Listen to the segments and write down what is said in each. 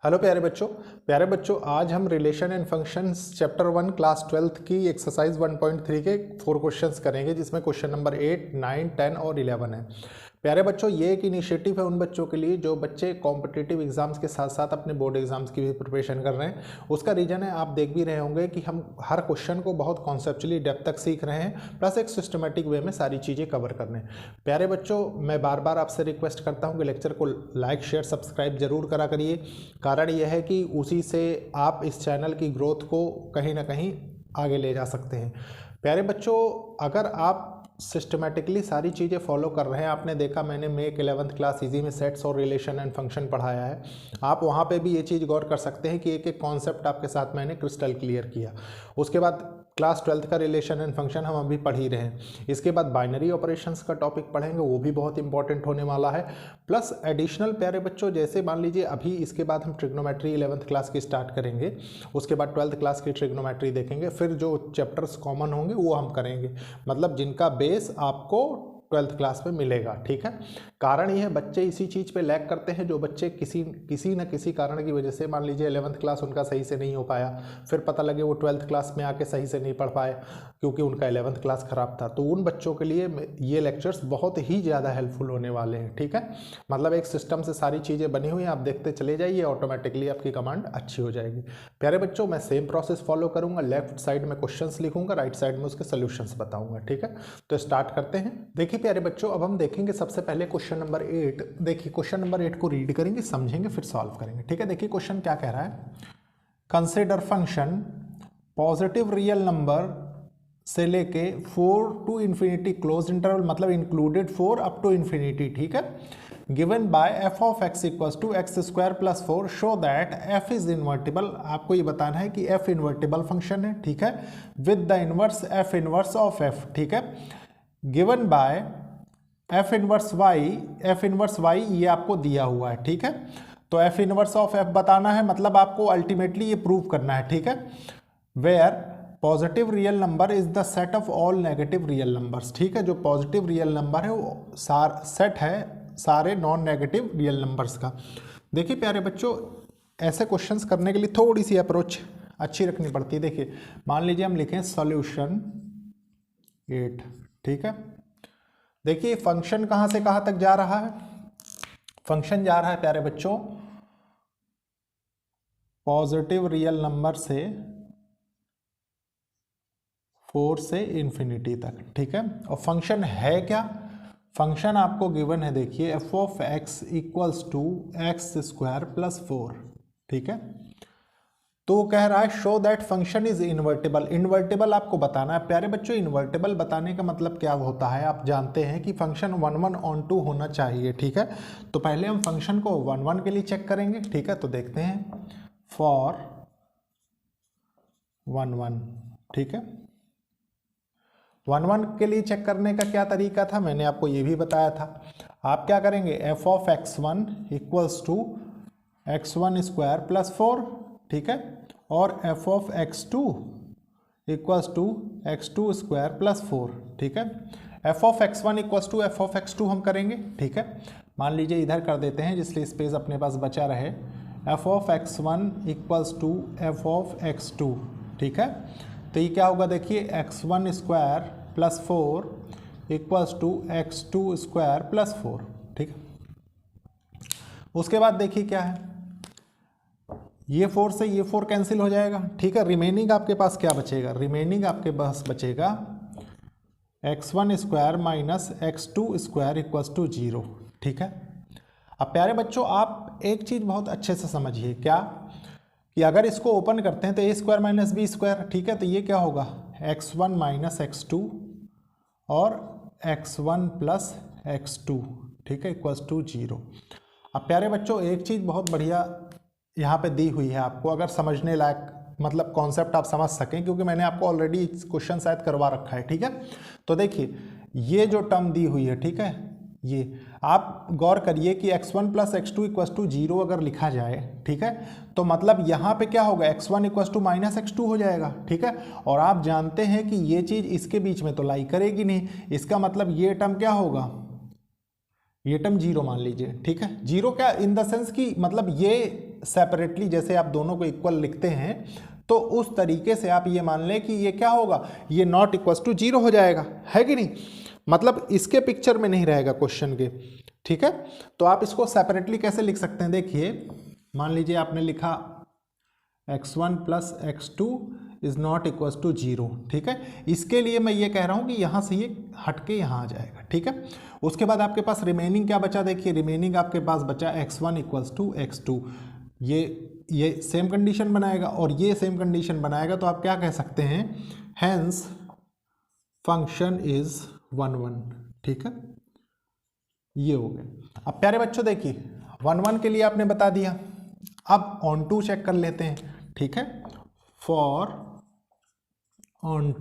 Hello प्यारे बच्चों आज हम relation and functions chapter 1 class 12th की एक्सरसाइज 1.3 के 4 क्वेश्चंस करेंगे, जिसमें क्वेश्चन नंबर 8, 9, 10 और 11 है। प्यारे बच्चों, ये एक इनिशिएटिव है उन बच्चों के लिए जो बच्चे कॉम्पिटिटिव एग्जाम्स के साथ साथ अपने बोर्ड एग्जाम्स की भी प्रिपरेशन कर रहे हैं। उसका रीज़न है, आप देख भी रहे होंगे कि हम हर क्वेश्चन को बहुत कॉन्सेप्चुअली डेप्थ तक सीख रहे हैं, प्लस एक सिस्टमेटिक वे में सारी चीज़ें कवर कर रहे हैं। प्यारे बच्चों, मैं बार बार आपसे रिक्वेस्ट करता हूँ कि लेक्चर को लाइक शेयर सब्सक्राइब जरूर करा करिए। कारण यह है कि उसी से आप इस चैनल की ग्रोथ को कहीं ना कहीं आगे ले जा सकते हैं। प्यारे बच्चों, अगर आप सिस्टमेटिकली सारी चीज़ें फॉलो कर रहे हैं, आपने देखा मैंने मेक 11th क्लास इजी में सेट्स और रिलेशन एंड फंक्शन पढ़ाया है, आप वहाँ पे भी ये चीज़ गौर कर सकते हैं कि एक एक कॉन्सेप्ट आपके साथ मैंने क्रिस्टल क्लियर किया। उसके बाद क्लास 12th का रिलेशन एंड फंक्शन हम अभी पढ़ ही रहे हैं। इसके बाद बाइनरी ऑपरेशंस का टॉपिक पढ़ेंगे, वो भी बहुत इंपॉर्टेंट होने वाला है। प्लस एडिशनल प्यारे बच्चों, जैसे मान लीजिए अभी इसके बाद हम ट्रिग्नोमेट्री 11th क्लास की स्टार्ट करेंगे, उसके बाद 12th क्लास की ट्रिग्नोमेट्री देखेंगे, फिर जो चैप्टर्स कॉमन होंगे वो हम करेंगे, मतलब जिनका बेस आपको 12th क्लास में मिलेगा। ठीक है, कारण यह है बच्चे इसी चीज़ पे लैग करते हैं, जो बच्चे किसी न किसी कारण की वजह से, मान लीजिए 11th क्लास उनका सही से नहीं हो पाया, फिर पता लगे वो 12th क्लास में आके सही से नहीं पढ़ पाए क्योंकि उनका 11th क्लास ख़राब था। तो उन बच्चों के लिए ये लेक्चर्स बहुत ही ज़्यादा हेल्पफुल होने वाले हैं। ठीक है, मतलब एक सिस्टम से सारी चीज़ें बनी हुई हैं, आप देखते चले जाइए, ऑटोमेटिकली आपकी कमांड अच्छी हो जाएगी। प्यारे बच्चों, मैं सेम प्रोसेस फॉलो करूँगा, लेफ्ट साइड में क्वेश्चंस लिखूंगा, राइट साइड में उसके सोल्यूशंस बताऊँगा। ठीक है, तो स्टार्ट करते हैं। देखिए प्यारे बच्चों, अब हम देखेंगे सबसे पहले क्वेश्चन नंबर 8। देखिए क्वेश्चन नंबर 8 को रीड करेंगे, समझेंगे, फिर सॉल्व करेंगे। ठीक है, देखिए क्वेश्चन क्या कह रहा है। Consider function positive real number से लेके 4 टू इन्फिनिटी क्लोज इंटरवल, मतलब इंक्लूडेड 4 अप टू इन्फिनिटी। ठीक है, given by F of X equals to X square plus 4 show that F is invertible. आपको ये बताना है कि एफ इन्वर्टिबल फंक्शन है। ठीक है, with the inverse F inverse of F. ठीक है, given by F inverse Y ये आपको दिया हुआ है। ठीक है, तो एफ इनवर्स ऑफ एफ बताना है, मतलब आपको अल्टीमेटली ये प्रूव करना है। ठीक है, where positive real number is the set of all negative real numbers. ठीक है, जो पॉजिटिव रियल नंबर है वो सेट है सारे नॉन नेगेटिव रियल नंबर्स का। देखिए प्यारे बच्चों, ऐसे क्वेश्चंस करने के लिए थोड़ी सी अप्रोच अच्छी रखनी पड़ती है। देखिए मान लीजिए हम लिखें सॉल्यूशन 8। ठीक है, देखिए फंक्शन कहां से कहां तक जा रहा है। फंक्शन जा रहा है प्यारे बच्चों पॉजिटिव रियल नंबर से 4 से इन्फिनिटी तक। ठीक है, और फंक्शन है क्या, फंक्शन आपको गिवन है, देखिए F of X equals to X square plus 4। ठीक है, तो कह रहा है show that function is invertible. Invertible आपको बताना है प्यारे बच्चों। इन्वर्टिबल बताने का मतलब क्या होता है, आप जानते हैं कि फंक्शन 1 1 ऑन 2 होना चाहिए। ठीक है, तो पहले हम फंक्शन को 1 1 के लिए चेक करेंगे। ठीक है, तो देखते हैं फॉर 1 1। ठीक है, 1 1 के लिए चेक करने का क्या तरीका था, मैंने आपको ये भी बताया था। आप क्या करेंगे, F of x1 equals to x1 square plus 4। ठीक है, और F of x2 equals to x2 square plus 4। ठीक है, F of x1 equals to F of x2 हम करेंगे। ठीक है, मान लीजिए इधर कर देते हैं जिसलिए स्पेस अपने पास बचा रहे। F of x1 equals to F of x2। ठीक है, तो ये क्या होगा, देखिए x1 square plus 4 equals to x2 square plus 4। ठीक है, उसके बाद देखिए क्या है, ये 4 से ये 4 कैंसिल हो जाएगा। ठीक है, रिमेनिंग आपके पास क्या बचेगा, रिमेनिंग आपके पास बचेगा x1 square minus x2 square equals to 0। ठीक है, अब प्यारे बच्चों आप एक चीज़ बहुत अच्छे से समझिए, क्या कि अगर इसको ओपन करते हैं तो ए स्क्वायर माइनस बी स्क्वायर। ठीक है, तो ये क्या होगा, x1 माइनस x2 और x1 प्लस x2। ठीक है, इक्वल्स टू 0। अब प्यारे बच्चों एक चीज़ बहुत बढ़िया यहाँ पे दी हुई है आपको, अगर समझने लायक, मतलब कॉन्सेप्ट आप समझ सकें, क्योंकि मैंने आपको ऑलरेडी क्वेश्चन शायद करवा रखा है। ठीक है, तो देखिए ये जो टर्म दी हुई है, ठीक है, ये आप गौर करिए कि x1 plus x2 equals to 0 अगर लिखा जाए। ठीक है, तो मतलब यहाँ पे क्या होगा, x1 equals to minus x2 हो जाएगा। ठीक है, और आप जानते हैं कि ये चीज़ इसके बीच में तो लाई करेगी नहीं, इसका मतलब ये टर्म क्या होगा, ये टर्म 0 मान लीजिए। ठीक है, 0 क्या इन द सेंस कि मतलब ये सेपरेटली जैसे आप दोनों को इक्वल लिखते हैं तो उस तरीके से आप ये मान लें कि ये क्या होगा, ये नॉट इक्वल टू 0 हो जाएगा, है कि नहीं। मतलब इसके पिक्चर में नहीं रहेगा क्वेश्चन के, ठीक है। तो आप इसको सेपरेटली कैसे लिख सकते हैं, देखिए मान लीजिए आपने लिखा x1 plus x2 is not equal to 0, ठीक है। इसके लिए मैं ये कह रहा हूँ कि यहाँ से ये हट के यहाँ आ जाएगा, ठीक है। उसके बाद आपके पास रिमेनिंग क्या बचा, देखिए रिमेनिंग आपके पास बचा x1 इक्वल्स टू x2, ये सेम कंडीशन बनाएगा और ये सेम कंडीशन बनाएगा, तो आप क्या कह सकते हैं, हैंस फंक्शन इज 1 1, ठीक है। ये हो गया। अब प्यारे बच्चों देखिए 1 1 के लिए आपने बता दिया, अब ऑन टू चेक कर लेते हैं, ठीक है। फॉर ऑन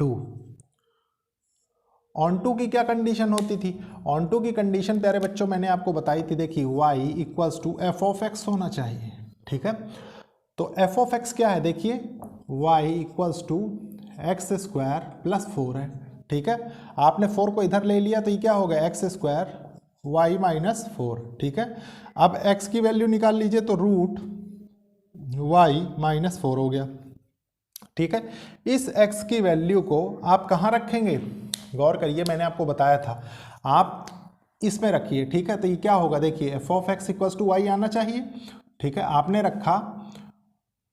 टू की क्या कंडीशन होती थी, ऑन टू की कंडीशन प्यारे बच्चों मैंने आपको बताई थी, देखिए y equals to F of X होना चाहिए, ठीक है। तो एफ ऑफ एक्स क्या है, देखिए y equals to X square plus 4 है, ठीक है। आपने 4 को इधर ले लिया तो ये क्या होगा, एक्स स्क्वायर y माइनस 4, ठीक है। अब x की वैल्यू निकाल लीजिए तो रूट y माइनस 4 हो गया, ठीक है। इस x की वैल्यू को आप कहाँ रखेंगे, गौर करिए मैंने आपको बताया था, आप इसमें रखिए, ठीक है। तो ये क्या होगा, देखिए F of X equals to Y आना चाहिए, ठीक है। आपने रखा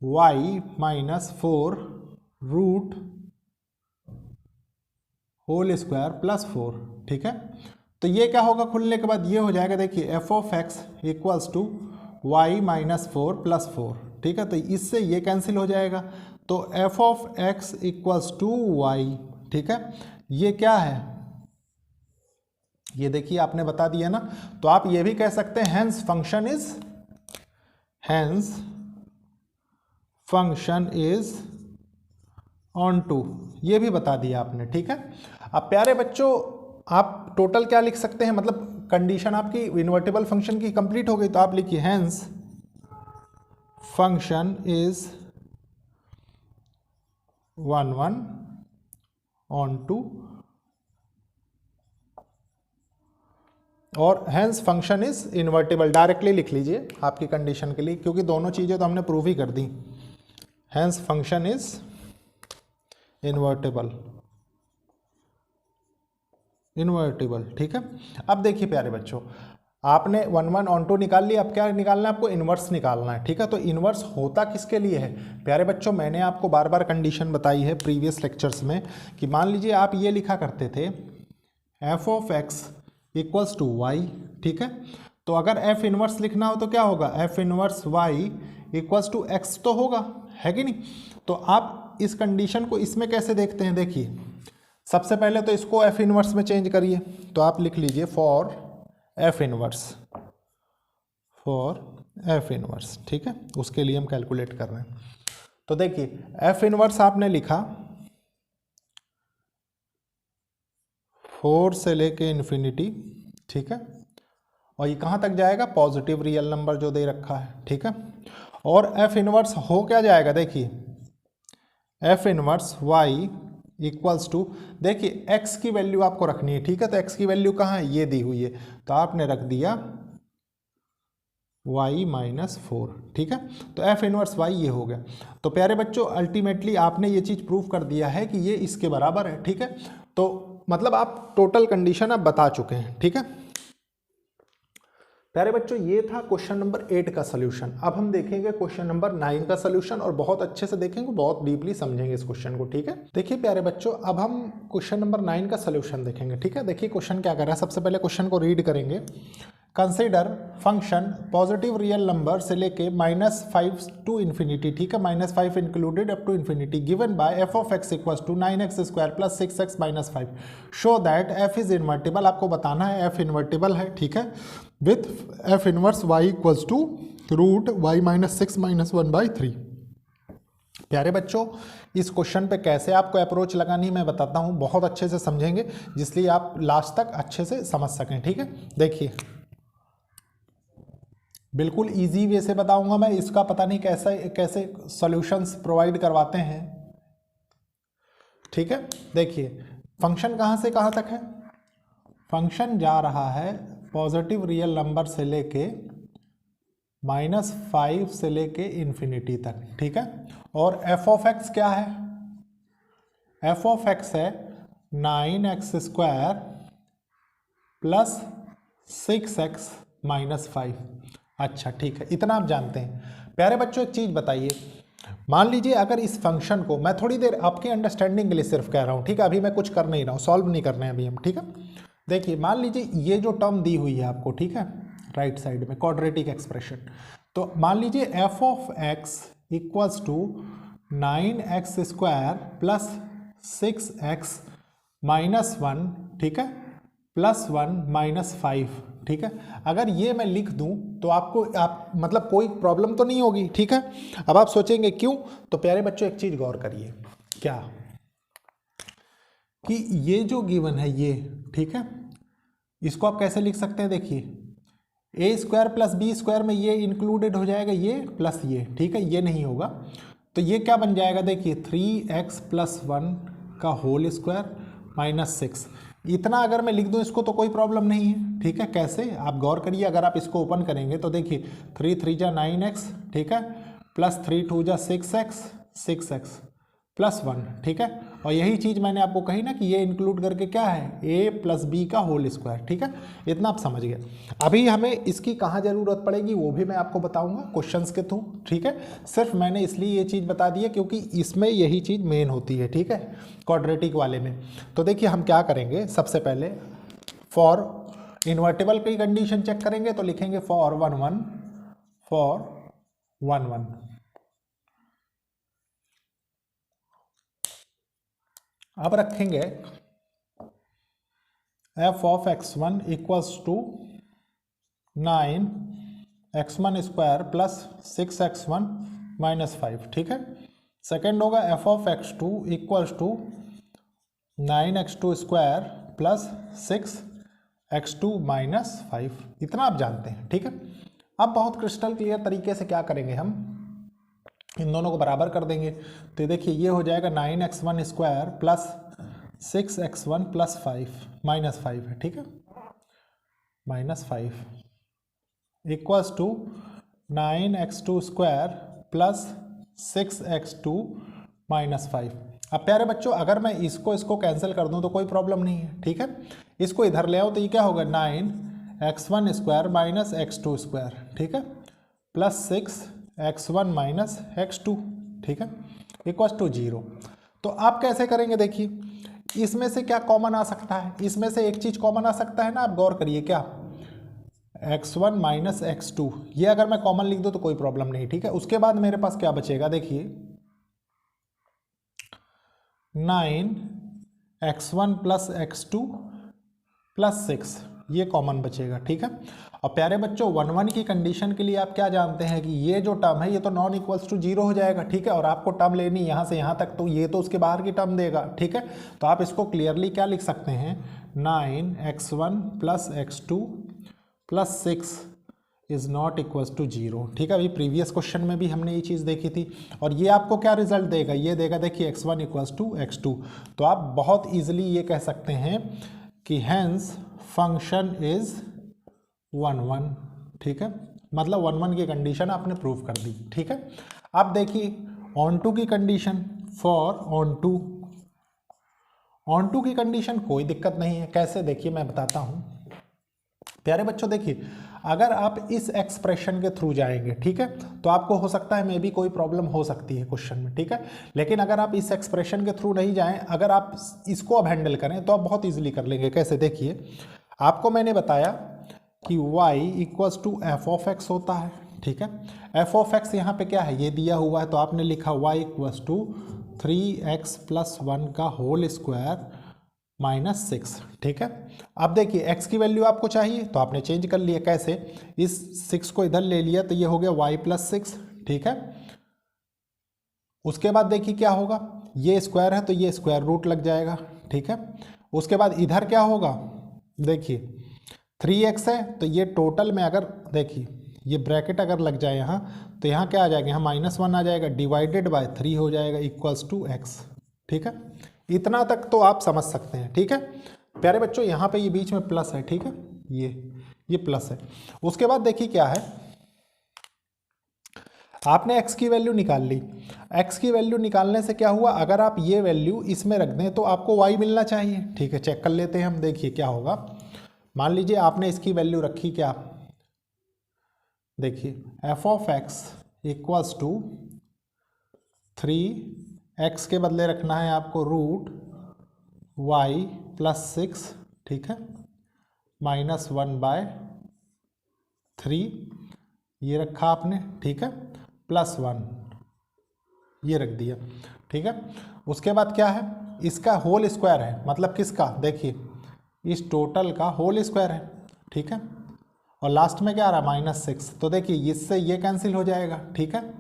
y minus 4 root whole square plus 4, ठीक है। तो ये क्या होगा, खुलने के बाद ये हो जाएगा, देखिए F of X equals to Y minus 4 plus 4, ठीक है। तो इससे ये कैंसिल हो जाएगा, तो F of X equals to Y, ठीक है। ये क्या है, ये देखिए आपने बता दिया ना। तो आप ये भी कह सकते हैं हैंस फंक्शन इज ऑन टू, ये भी बता दिया आपने, ठीक है। अब प्यारे बच्चों आप टोटल क्या लिख सकते हैं, मतलब कंडीशन आपकी इन्वर्टिबल फंक्शन की कंप्लीट हो गई, तो आप लिखिए hence function is 1 1 onto, और hence function is invertible, directly लिख लीजिए आपकी कंडीशन के लिए, क्योंकि दोनों चीज़ें तो हमने प्रूव ही कर दी। हैंस फंक्शन इज इन्वर्टिबल, ठीक है। अब देखिए प्यारे बच्चों आपने 1 1 ऑन टू निकाल लिया, अब क्या निकालना है आपको, इन्वर्स निकालना है, ठीक है। तो इन्वर्स होता किसके लिए है प्यारे बच्चों, मैंने आपको बार बार कंडीशन बताई है प्रीवियस लेक्चर्स में कि मान लीजिए आप ये लिखा करते थे F of X equals to Y, ठीक है। तो अगर एफ इन्वर्स लिखना हो तो क्या होगा, F inverse Y equals to X तो होगा, है कि नहीं। तो आप इस कंडीशन को इसमें कैसे देखते हैं, देखिए सबसे पहले तो इसको एफ इन्वर्स में चेंज करिए, तो आप लिख लीजिए फॉर एफ इन्वर्स, ठीक है। उसके लिए हम कैलकुलेट कर रहे हैं, तो देखिए एफ इन्वर्स आपने लिखा 4 से लेके इन्फिनिटी, ठीक है। और ये कहाँ तक जाएगा, पॉजिटिव रियल नंबर जो दे रखा है, ठीक है। और एफ इन्वर्स हो क्या जाएगा, देखिए F inverse Y equals to, देखिए x की वैल्यू आपको रखनी है, ठीक है। तो x की वैल्यू कहाँ है, ये दी हुई है, तो आपने रख दिया y माइनस 4, ठीक है। तो f इनवर्स y ये हो गया। तो प्यारे बच्चों अल्टीमेटली आपने ये चीज़ प्रूव कर दिया है कि ये इसके बराबर है, ठीक है। तो मतलब आप टोटल कंडीशन आप बता चुके हैं, ठीक है। प्यारे बच्चों ये था क्वेश्चन नंबर 8 का सोल्यूशन। अब हम देखेंगे क्वेश्चन नंबर 9 का सोल्यूशन और बहुत अच्छे से देखेंगे, बहुत डीपली समझेंगे इस क्वेश्चन को, ठीक है। देखिए प्यारे बच्चों अब हम क्वेश्चन नंबर 9 का सोल्यूशन देखेंगे, ठीक है। देखिए क्वेश्चन क्या कर रहा है, सबसे पहले क्वेश्चन को रीड करेंगे। Consider function positive real number से लेके -5 टू इन्फिनिटी, ठीक है, -5 included up to infinity, given by F of X equals to 9x स्क्वायर plus 6x minus 5, show that F is invertible. आपको बताना है एफ इन्वर्टिबल है, ठीक है, with F inverse y equals to root y minus 6 minus 1/3। प्यारे बच्चों इस क्वेश्चन पे कैसे आपको अप्रोच लगानी मैं बताता हूँ, बहुत अच्छे से समझेंगे जिसलिए आप लास्ट तक अच्छे से समझ सकें, ठीक है। देखिए बिल्कुल इजी वे से बताऊंगा मैं, इसका पता नहीं कैसे सॉल्यूशंस प्रोवाइड करवाते हैं, ठीक है। देखिए फंक्शन कहाँ से कहाँ तक है, फंक्शन जा रहा है पॉजिटिव रियल नंबर से लेके -5 से लेके इन्फिनिटी तक, ठीक है। और एफ ऑफ एक्स क्या है, एफ ऑफ एक्स है 9x² प्लस 6x -5। अच्छा ठीक है, इतना आप जानते हैं। प्यारे बच्चों एक चीज़ बताइए, मान लीजिए अगर इस फंक्शन को, मैं थोड़ी देर आपके अंडरस्टैंडिंग के लिए सिर्फ कह रहा हूँ, ठीक है, अभी मैं कुछ कर नहीं रहा हूँ, सॉल्व नहीं करना है अभी हम, ठीक है। देखिए मान लीजिए ये जो टर्म दी हुई है आपको, ठीक है, राइट साइड में क्वाड्रेटिक एक्सप्रेशन, तो मान लीजिए F of X equals to 9x² plus 6x -1, ठीक है, +1 -5, ठीक है। अगर ये मैं लिख दूं तो आपको मतलब कोई प्रॉब्लम तो नहीं होगी, ठीक है। अब आप सोचेंगे क्यों, तो प्यारे बच्चों एक चीज गौर करिए, क्या कि ये जो गिवन है ये, ठीक है, इसको आप कैसे लिख सकते हैं, देखिए a² प्लस b² में ये इंक्लूडेड हो जाएगा, ये प्लस ये, ठीक है, ये नहीं होगा, तो ये क्या बन जाएगा, देखिए 3x + 1 का होल स्क्वायर -6। इतना अगर मैं लिख दूं इसको तो कोई प्रॉब्लम नहीं है, ठीक है। कैसे, आप गौर करिए, अगर आप इसको ओपन करेंगे तो देखिए 3 3 जा 9x, ठीक है, प्लस 3 2 जा 6x, 6x + 1, ठीक है। और यही चीज़ मैंने आपको कही ना कि ये इंक्लूड करके क्या है, a + b का होल स्क्वायर, ठीक है। इतना आप समझ गए। अभी हमें इसकी कहाँ ज़रूरत पड़ेगी वो भी मैं आपको बताऊंगा क्वेश्चंस के थ्रू, ठीक है। सिर्फ मैंने इसलिए ये चीज़ बता दी है क्योंकि इसमें यही चीज़ मेन होती है, ठीक है, क्वाड्रेटिक वाले में। तो देखिए हम क्या करेंगे, सबसे पहले फॉर इन्वर्टिबल की कंडीशन चेक करेंगे, तो लिखेंगे फॉर 1 1, फॉर 1 1। अब रखेंगे F of x1 equals to 9x² plus 6x1 -5, ठीक है। सेकेंड होगा F of x2 equals to 9x² plus 6x2 -5। इतना आप जानते हैं, ठीक है। अब बहुत क्रिस्टल क्लियर तरीके से क्या करेंगे, हम इन दोनों को बराबर कर देंगे, तो देखिए ये हो जाएगा 9x1² प्लस 6x1 प्लस 5 -5 है, ठीक है, -5 equals to 9x2² plus 6x2 -5। अब प्यारे बच्चों अगर मैं इसको कैंसिल कर दूं तो कोई प्रॉब्लम नहीं है, ठीक है। इसको इधर ले आओ तो ये क्या होगा, 9x1² माइनस x2², ठीक है, प्लस 6x1 माइनस x2, ठीक है, इक्वल्स टू 0। तो आप कैसे करेंगे, देखिए इसमें से क्या कॉमन आ सकता है, इसमें से एक चीज कॉमन आ सकता है ना, आप गौर करिए, क्या x1 माइनस x2, ये अगर मैं कॉमन लिख दूं तो कोई प्रॉब्लम नहीं, ठीक है। उसके बाद मेरे पास क्या बचेगा, देखिए 9x1 प्लस x2 प्लस 6, ये कॉमन बचेगा, ठीक है। और प्यारे बच्चों 1 1 की कंडीशन के लिए आप क्या जानते हैं कि ये जो टर्म है ये तो नॉन इक्वल्स टू 0 हो जाएगा, ठीक है। और आपको टर्म लेनी यहाँ से यहाँ तक, तो ये तो उसके बाहर की टर्म देगा, ठीक है। तो आप इसको क्लियरली क्या लिख सकते हैं, 9x1 plus x2 plus 6 is not equals to 0, ठीक है। अभी प्रीवियस क्वेश्चन में भी हमने ये चीज़ देखी थी। और ये आपको क्या रिजल्ट देगा, ये देगा देखिए x1 इक्वल्स टू x2। तो आप बहुत ईजिली ये कह सकते हैं कि हैंस फंक्शन इज 1 1, ठीक है, मतलब 1 1 की कंडीशन आपने प्रूव कर दी, ठीक है। अब देखिए ऑन टू की कंडीशन, फॉर ऑन टू की कंडीशन कोई दिक्कत नहीं है। कैसे, देखिए मैं बताता हूं प्यारे बच्चों, देखिए अगर आप इस एक्सप्रेशन के थ्रू जाएंगे, ठीक है, तो आपको हो सकता है मे बी कोई प्रॉब्लम हो सकती है क्वेश्चन में, ठीक है। लेकिन अगर आप इस एक्सप्रेशन के थ्रू नहीं जाएं, अगर आप इसको अब हैंडल करें तो आप बहुत इजीली कर लेंगे। कैसे, देखिए आपको मैंने बताया कि y equals to F of X होता है, ठीक है। एफ ऑफ एक्स यहाँ पे क्या है, ये दिया हुआ है, तो आपने लिखा y equals to 3x plus 1 का होल स्क्वायर -6, ठीक है। अब देखिए x की वैल्यू आपको चाहिए तो आपने चेंज कर लिया, कैसे, इस 6 को इधर ले लिया तो ये हो गया y प्लस 6, ठीक है। उसके बाद देखिए क्या होगा, ये स्क्वायर है तो ये स्क्वायर रूट लग जाएगा, ठीक है। उसके बाद इधर क्या होगा, देखिए 3x है तो ये टोटल में अगर देखिए ये ब्रैकेट अगर लग जाए यहाँ तो यहाँ क्या आ जाएगा, यहाँ -1 आ जाएगा, डिवाइडेड बाय 3 हो जाएगा इक्वल्स टू x, ठीक है। इतना तक तो आप समझ सकते हैं, ठीक है। प्यारे बच्चों यहाँ पे ये बीच में प्लस है, ठीक है, ये प्लस है। उसके बाद देखिए क्या है, आपने x की वैल्यू निकाल ली। x की वैल्यू निकालने से क्या हुआ, अगर आप ये वैल्यू इसमें रख दें तो आपको y मिलना चाहिए। ठीक है, चेक कर लेते हैं हम, देखिए क्या होगा। मान लीजिए आपने इसकी वैल्यू रखी क्या, देखिए f of x equals to 3x के बदले रखना है आपको रूट y प्लस 6, ठीक है, -1/3 ये रखा आपने, ठीक है, +1 ये रख दिया। ठीक है, उसके बाद क्या है, इसका होल स्क्वायर है, मतलब किसका, देखिए इस टोटल का होल स्क्वायर है। ठीक है, और लास्ट में क्या आ रहा है, -6। तो देखिए इससे ये कैंसिल हो जाएगा, ठीक है,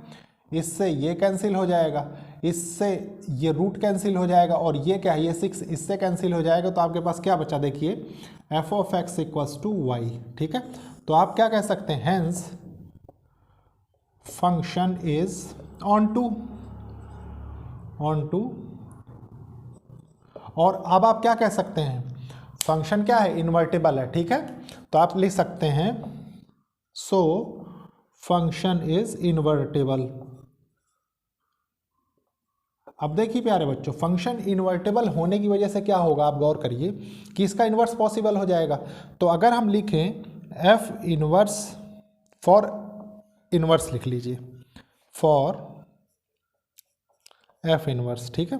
इससे ये कैंसिल हो जाएगा, इससे ये रूट कैंसिल हो जाएगा, और ये क्या है, ये 6 इससे कैंसिल हो जाएगा। तो आपके पास क्या बचा, देखिए f of x equals to y। ठीक है, तो आप क्या कह सकते हैं, hence function is on to. और अब आप क्या कह सकते हैं, फंक्शन क्या है, इन्वर्टेबल है। ठीक है, तो आप लिख सकते हैं सो फंक्शन इज इन्वर्टेबल। अब देखिए प्यारे बच्चों, फंक्शन इन्वर्टेबल होने की वजह से क्या होगा, आप गौर करिए कि इसका इन्वर्स पॉसिबल हो जाएगा। तो अगर हम लिखें f इन्वर्स फॉर इन्वर्स, लिख लीजिए फॉर f इन्वर्स। ठीक है,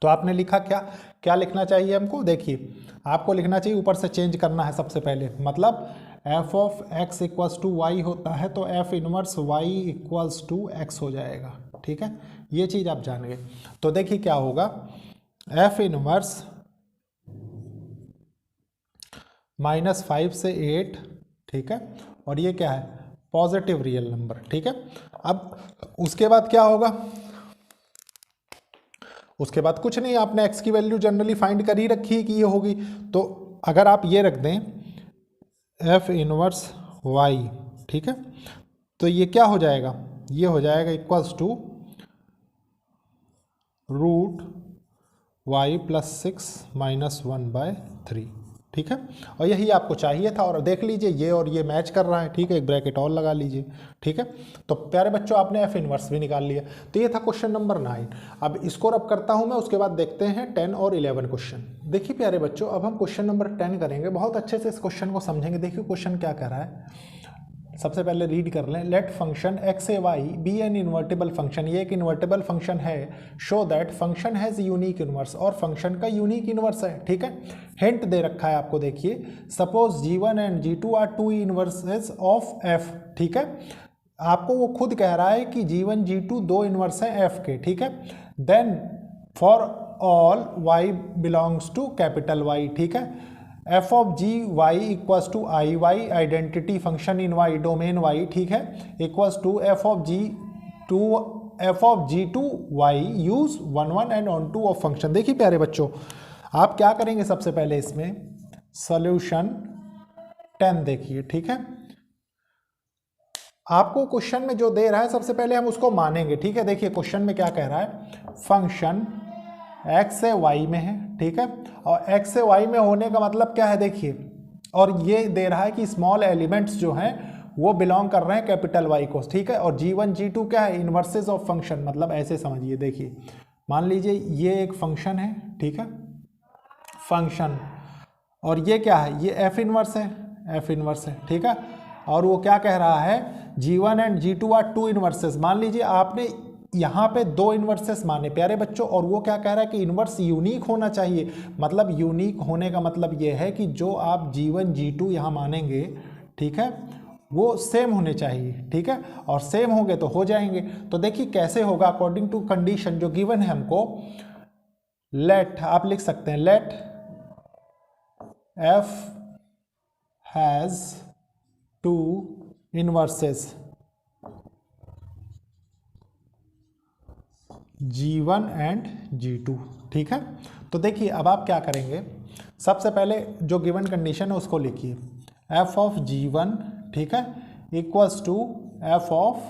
तो आपने लिखा क्या, क्या लिखना चाहिए हमको, देखिए आपको लिखना चाहिए, ऊपर से चेंज करना है सबसे पहले, मतलब f of x equals to y होता है तो f inverse y equals to x हो जाएगा। ठीक है, ये चीज़ आप जान गए। तो देखिए क्या होगा, f इनवर्स -5 से 8, ठीक है, और ये क्या है, पॉजिटिव रियल नंबर। ठीक है, अब उसके बाद क्या होगा, उसके बाद कुछ नहीं, आपने x की वैल्यू जनरली फाइंड कर ही रखी है कि ये होगी। तो अगर आप ये रख दें f इनवर्स y, ठीक है, तो ये क्या हो जाएगा, ये हो जाएगा equals to root y plus 6 -1/3। ठीक है, और यही आपको चाहिए था, और देख लीजिए ये और ये मैच कर रहा है। ठीक है, एक ब्रैकेट और लगा लीजिए। ठीक है, तो प्यारे बच्चों आपने f इनवर्स भी निकाल लिया। तो ये था क्वेश्चन नंबर 9। अब इसको रब करता हूं मैं, उसके बाद देखते हैं 10 और 11 क्वेश्चन। देखिए प्यारे बच्चों, अब हम क्वेश्चन नंबर 10 करेंगे, बहुत अच्छे से इस क्वेश्चन को समझेंगे। देखिए क्वेश्चन क्या कर रहा है, सबसे पहले रीड कर लें। Let function X A Y be an invertible function, ये एक इन्वर्टेबल फंक्शन है। Show that function has unique inverse, और फंक्शन का यूनिक इन्वर्स है। ठीक है, हिंट दे रखा है आपको, देखिए suppose G1 and G2 are two inverses of F। ठीक है, आपको वो खुद कह रहा है कि G1 G2 दो इन्वर्स हैं F के। ठीक है, then for all y belongs to capital Y। ठीक है, f of g y equals to I y, identity function in y domain y। ठीक है, equals to f of g two y, use 1 1 and onto of function. देखिए प्यारे बच्चों, आप क्या करेंगे, सबसे पहले इसमें सॉल्यूशन 10 देखिए। ठीक है, आपको क्वेश्चन में जो दे रहा है सबसे पहले हम उसको मानेंगे। ठीक है, देखिए क्वेश्चन में क्या कह रहा है, फंक्शन x से y में है। ठीक है, और x से y में होने का मतलब क्या है, देखिए, और ये दे रहा है कि स्मॉल एलिमेंट्स जो हैं वो बिलोंग कर रहे हैं कैपिटल Y को। ठीक है, और G1 G2 क्या है, इन्वर्सेस ऑफ फंक्शन, मतलब ऐसे समझिए। देखिए मान लीजिए ये एक फंक्शन है, ठीक है, फंक्शन, और ये क्या है, ये f इन्वर्स है, f इन्वर्स है। ठीक है, और वो क्या कह रहा है, G1 and G2 are two inverses. मान लीजिए आपने यहाँ पे दो इन्वर्सेस माने प्यारे बच्चों, और वो क्या कह रहा है कि इन्वर्स यूनिक होना चाहिए। मतलब यूनिक होने का मतलब ये है कि जो आप G1 G2 यहाँ मानेंगे, ठीक है, वो सेम होने चाहिए। ठीक है, और सेम होंगे तो हो जाएंगे। तो देखिए कैसे होगा, अकॉर्डिंग टू कंडीशन जो गिवन है हमको, लेट, आप लिख सकते हैं let f has two inverses G1 and G2। ठीक है, तो देखिए अब आप क्या करेंगे, सबसे पहले जो गिवन कंडीशन है उसको लिखिए, f ऑफ G1, ठीक है, equals to f of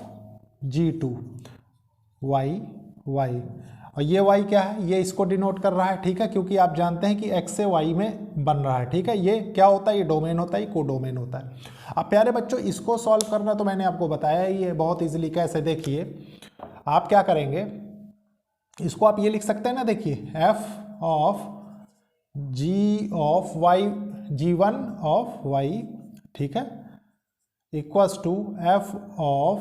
G2 y y। और ये y क्या है, ये इसको डिनोट कर रहा है, ठीक है, क्योंकि आप जानते हैं कि x से y में बन रहा है, ठीक है। ये क्या होता है, ये डोमेन होता है, ये कोडोमेन होता है। अब प्यारे बच्चों इसको सॉल्व करना तो मैंने आपको बताया ही है बहुत इजीली। कैसे, देखिए आप क्या करेंगे, इसको आप ये लिख सकते हैं ना, देखिए f of g of y, g1 of y, ठीक है, equals to f of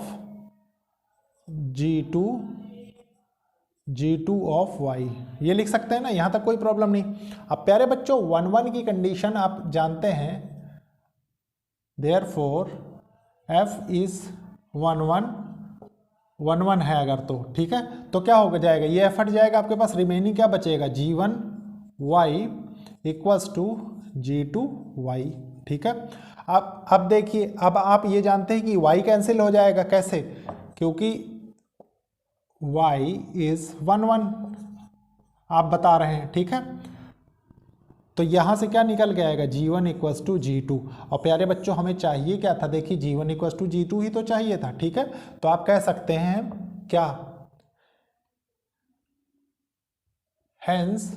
g2 of y, ये लिख सकते हैं ना, यहां तक कोई प्रॉब्लम नहीं। अब प्यारे बच्चों 1 की कंडीशन आप जानते हैं, देयरफॉर f इज 1 है अगर तो, ठीक है, तो क्या होगा जाएगा, ये f हट जाएगा, आपके पास रिमेनिंग क्या बचेगा, g1 y equals to g2 y, ठीक है। अब देखिए, अब आप ये जानते हैं कि y कैंसिल हो जाएगा, कैसे, क्योंकि y इज 1 आप बता रहे हैं, ठीक है, तो यहां से क्या निकल के आएगा, g1 इक्वल्स टू g2। और प्यारे बच्चों हमें चाहिए क्या था, देखिए g1 इक्वल्स टू g2 ही तो चाहिए था, ठीक है। तो आप कह सकते हैं क्या, हैंस,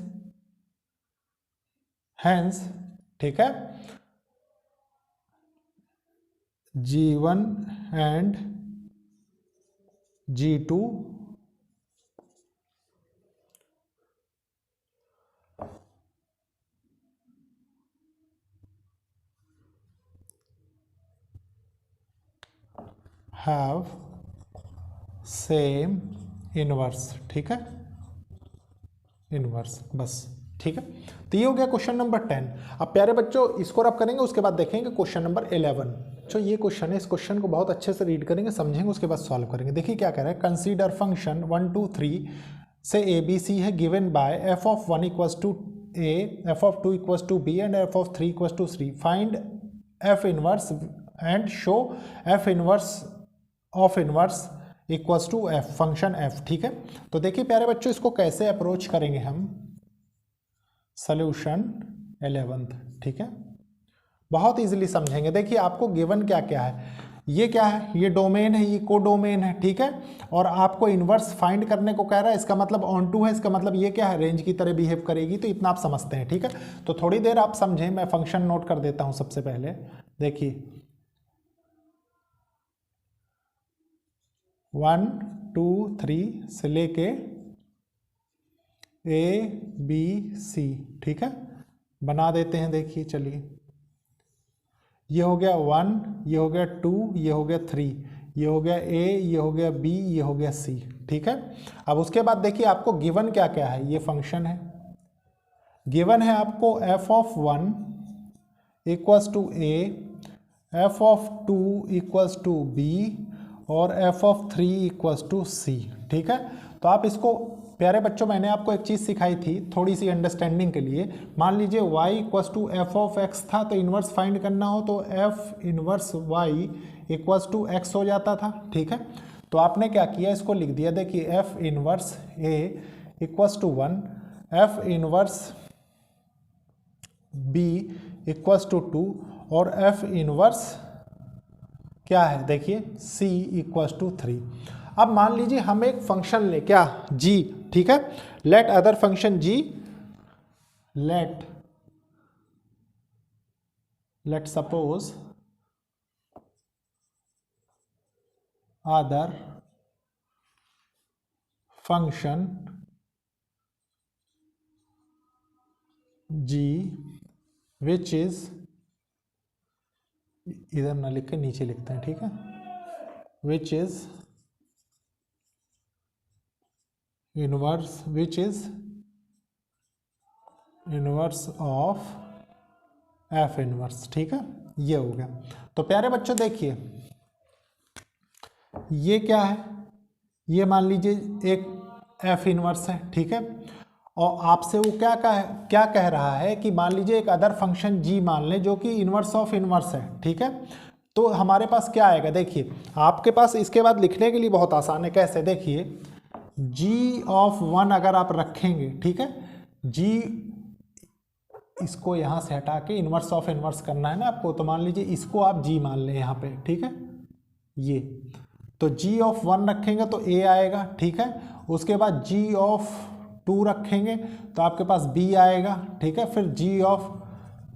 ठीक है, g1 and g2 have same inverse, ठीक है, इनवर्स, बस, ठीक है। तो ये हो गया क्वेश्चन नंबर 10। अब प्यारे बच्चों इसको रब करेंगे, उसके बाद देखेंगे क्वेश्चन नंबर 11। तो ये क्वेश्चन है, इस क्वेश्चन को बहुत अच्छे से रीड करेंगे, समझेंगे, उसके बाद सॉल्व करेंगे। देखिए क्या कह रहा है, कंसीडर फंक्शन 1 2 3 से ABC है given by f of 1 equals to a, f of 2 equals to b and f of 3 equals to 3। Find f inverse and show f inverse of inverse equals to f, function f, ठीक है। तो देखिए प्यारे बच्चों इसको कैसे approach करेंगे हम, सॉल्यूशन 11th, ठीक है, बहुत इजीली समझेंगे। देखिए आपको गिवन क्या क्या है, ये क्या है, ये डोमेन है, ये कोडोमेन है, ठीक है, और आपको इनवर्स फाइंड करने को कह रहा है, इसका मतलब ऑन टू है, इसका मतलब ये क्या है, रेंज की तरह बिहेव करेगी, तो इतना आप समझते हैं, ठीक है। तो थोड़ी देर आप समझें, मैं फंक्शन नोट कर देता हूं सबसे पहले। देखिए 1 2 3 से लेके ABC, ठीक है, बना देते हैं। देखिए चलिए, ये हो गया 1, ये हो गया 2, ये हो गया 3, ये हो गया A, ये हो गया B, ये हो गया C, ठीक है। अब उसके बाद देखिए आपको गिवन क्या क्या है, ये फंक्शन है, गिवन है आपको f of 1 equals to A, f of 2 equals to B और f of 3 equals to C, ठीक है। तो आप इसको, प्यारे बच्चों मैंने आपको एक चीज़ सिखाई थी थोड़ी सी अंडरस्टैंडिंग के लिए, मान लीजिए y equals to f of x था, तो इन्वर्स फाइंड करना हो तो f inverse y equals to x हो जाता था, ठीक है। तो आपने क्या किया, इसको लिख दिया, देखिए f inverse a equals to 1, f inverse b equals to 2 और f इन्वर्स क्या है, देखिए c इक्वल्स टू 3। अब मान लीजिए हम एक फंक्शन ले, क्या, g, ठीक है, let other function g, let suppose other function g which is, इधर ना लिख के नीचे लिखते हैं, ठीक है, which is inverse, which is inverse of f inverse, ठीक है, ये हो गया। तो प्यारे बच्चों देखिए ये क्या है, ये मान लीजिए एक f इनवर्स है, ठीक है, और आपसे वो क्या कह रहा है कि मान लीजिए एक अदर फंक्शन g मान लें जो कि इनवर्स ऑफ इनवर्स है, ठीक है। तो हमारे पास क्या आएगा, देखिए आपके पास इसके बाद लिखने के लिए बहुत आसान है, कैसे, देखिए g ऑफ 1 अगर आप रखेंगे, ठीक है, g इसको यहाँ से हटा के इनवर्स ऑफ इनवर्स करना है ना आपको, तो मान लीजिए इसको आप g मान लें यहाँ पे, ठीक है, ये तो g ऑफ 1 रखेंगे तो a आएगा, ठीक है, उसके बाद जी ऑफ 2 रखेंगे तो आपके पास बी आएगा, ठीक है। फिर जी ऑफ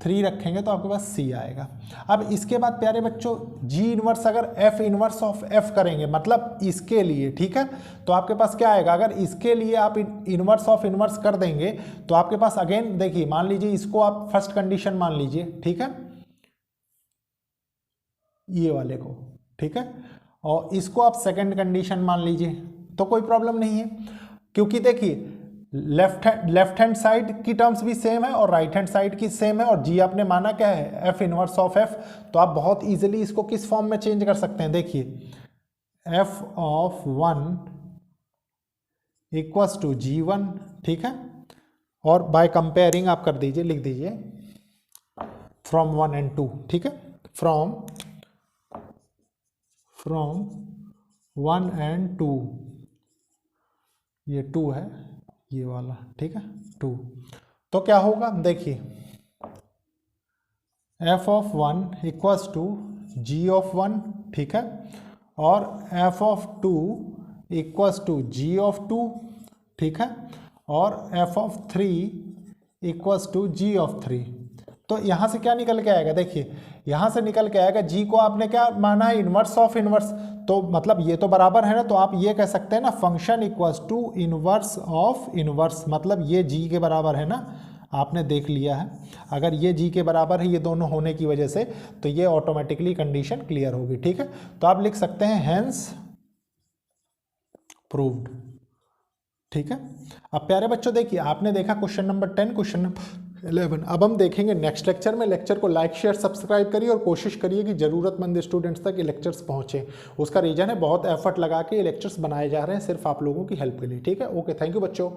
3 रखेंगे तो आपके पास सी आएगा। अब इसके बाद प्यारे बच्चों जी इनवर्स अगर एफ इनवर्स ऑफ एफ करेंगे, मतलब इसके लिए, ठीक है, तो आपके पास क्या आएगा, अगर इसके लिए आप इनवर्स ऑफ इनवर्स कर देंगे तो आपके पास अगेन देखिए, मान लीजिए इसको आप फर्स्ट कंडीशन मान लीजिए, ठीक है, ये वाले को, ठीक है, और इसको आप सेकंड कंडीशन मान लीजिए, तो कोई प्रॉब्लम नहीं है, क्योंकि देखिए लेफ्ट हैंड साइड की टर्म्स भी सेम है और राइट हैंड साइड की सेम है, और जी आपने माना क्या है, एफ इनवर्स ऑफ एफ, तो आप बहुत इजीली इसको किस फॉर्म में चेंज कर सकते हैं, देखिए F of 1 equals to G1, ठीक है, और बाय कंपेयरिंग आप कर दीजिए, लिख दीजिए फ्रॉम 1 and 2, ठीक है, फ्रॉम 1 and 2, ये 2 है, ये वाला, ठीक है, 2, तो क्या होगा, देखिए f of 1 equals to g of 1, ठीक है, और f of 2 equals to g of 2, ठीक है, और f of 3 equals to g of 3। तो यहाँ से क्या निकल के आएगा, देखिए यहाँ से निकल के आएगा, जी को आपने क्या माना है, इनवर्स ऑफ इनवर्स, तो मतलब ये तो बराबर है ना, तो आप ये कह सकते हैं ना, function equals to inverse of inverse, मतलब ये जी के बराबर है ना, आपने देख लिया है, अगर ये जी के बराबर है ये दोनों होने की वजह से, तो ये ऑटोमेटिकली कंडीशन क्लियर होगी, ठीक है। तो आप लिख सकते हैं हेंस प्रूव्ड, ठीक है। अब प्यारे बच्चों देखिए, आपने देखा क्वेश्चन नंबर 10, क्वेश्चन नंबर 11, अब हम देखेंगे नेक्स्ट लेक्चर में। लेक्चर को लाइक शेयर सब्सक्राइब करिए और कोशिश करिए कि ज़रूरतमंद स्टूडेंट्स तक ये लेक्चर्स पहुँचें। उसका रीज़न है बहुत एफर्ट लगा के ये लेक्चर्स बनाए जा रहे हैं सिर्फ आप लोगों की हेल्प के लिए, ठीक है। ओके, थैंक यू बच्चों।